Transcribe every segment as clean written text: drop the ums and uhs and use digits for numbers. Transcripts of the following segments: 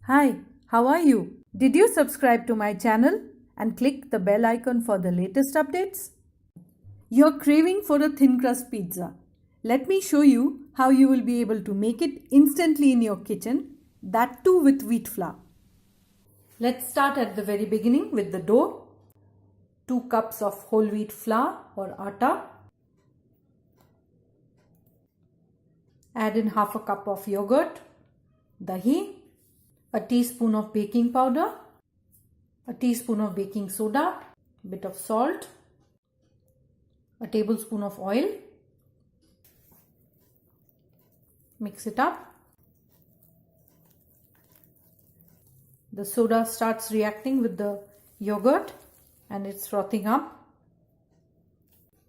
Hi, how are you? Did you subscribe to my channel and click the bell icon for the latest updates? You're craving for a thin crust pizza. Let me show you how you will be able to make it instantly in your kitchen, that too with wheat flour. Let's start at the very beginning with the dough. 2 cups of whole wheat flour or atta. Add in half a cup of yogurt, dahi, a teaspoon of baking powder, a teaspoon of baking soda, a bit of salt, a tablespoon of oil. Mix it up. The soda starts reacting with the yogurt and it's frothing up.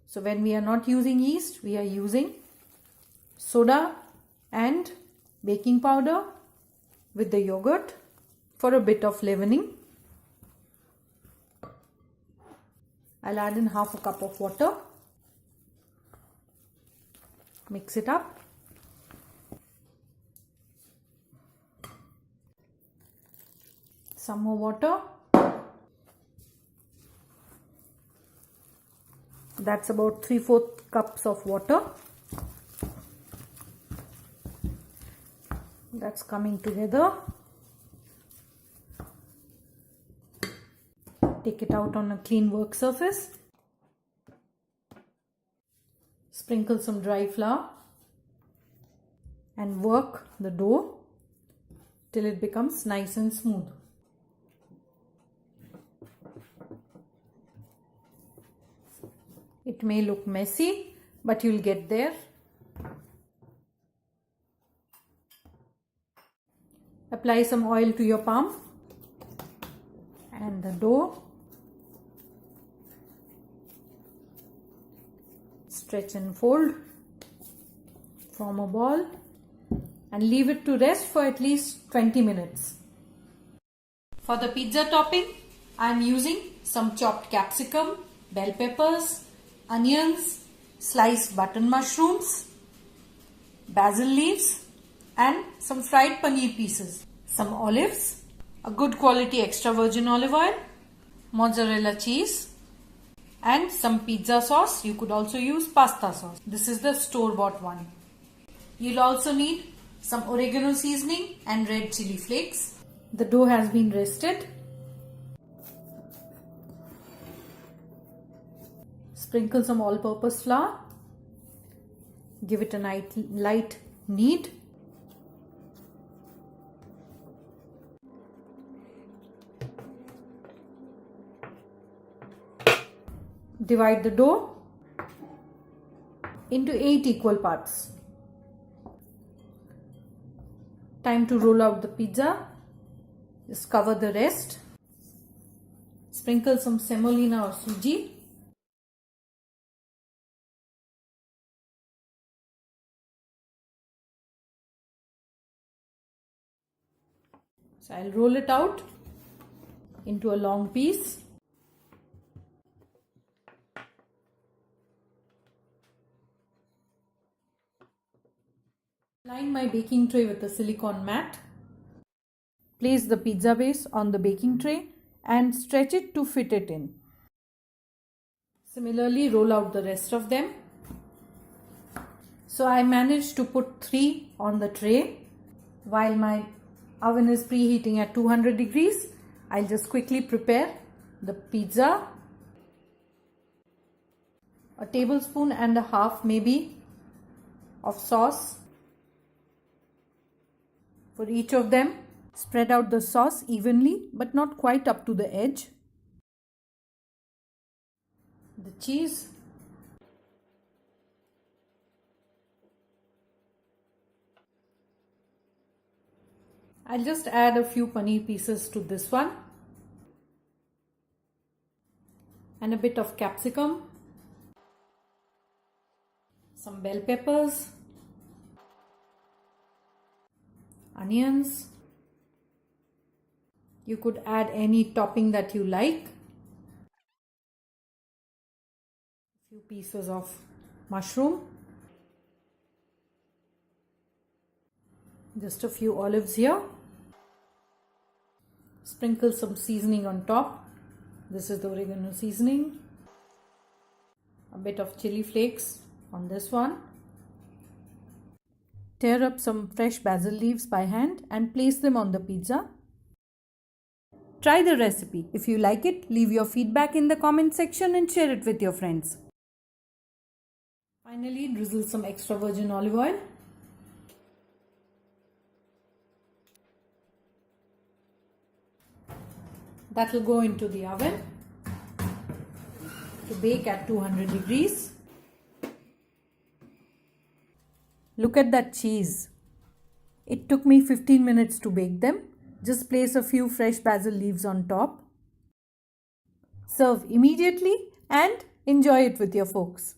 So when we are not using yeast, we are using soda and baking powder with the yogurt for a bit of leavening. I'll add in half a cup of water. Mix it up. Some more water. That's about 3/4 cups of water. That's coming together. Take it out on a clean work surface. Sprinkle some dry flour and work the dough till it becomes nice and smooth. It may look messy, but you'll get there. Apply some oil to your palm and the dough. Stretch and fold, form a ball and leave it to rest for at least 20 minutes. For the pizza topping, I am using some chopped capsicum, bell peppers, onions, sliced button mushrooms, basil leaves and some fried paneer pieces, some olives, a good quality extra virgin olive oil, mozzarella cheese and some pizza sauce. You could also use pasta sauce. This is the store-bought one. You'll also need some oregano seasoning and red chili flakes. The dough has been rested. Sprinkle some all-purpose flour. Give it a light knead. Divide the dough into 8 equal parts. Time to roll out the pizza. Just cover the rest. Sprinkle some semolina or suji. So I'll roll it out into a long piece. Line my baking tray with a silicone mat. Place the pizza base on the baking tray and stretch it to fit it in. Similarly, roll out the rest of them. So I managed to put 3 on the tray. While my oven is preheating at 200 degrees, I'll just quickly prepare the pizza. A tablespoon and a half maybe of sauce for each of them. Spread out the sauce evenly but not quite up to the edge. The cheese. I'll just add a few paneer pieces to this one. And a bit of capsicum. Some bell peppers. Onions. You could add any topping that you like. A few pieces of mushroom. Just a few olives here. Sprinkle some seasoning on top. This is the oregano seasoning. A bit of chili flakes on this one. Tear up some fresh basil leaves by hand and place them on the pizza. Try the recipe. If you like it, leave your feedback in the comment section and share it with your friends. Finally, drizzle some extra virgin olive oil. That will go into the oven to bake at 200 degrees. Look at that cheese. It took me 15 minutes to bake them. Just place a few fresh basil leaves on top. Serve immediately and enjoy it with your folks.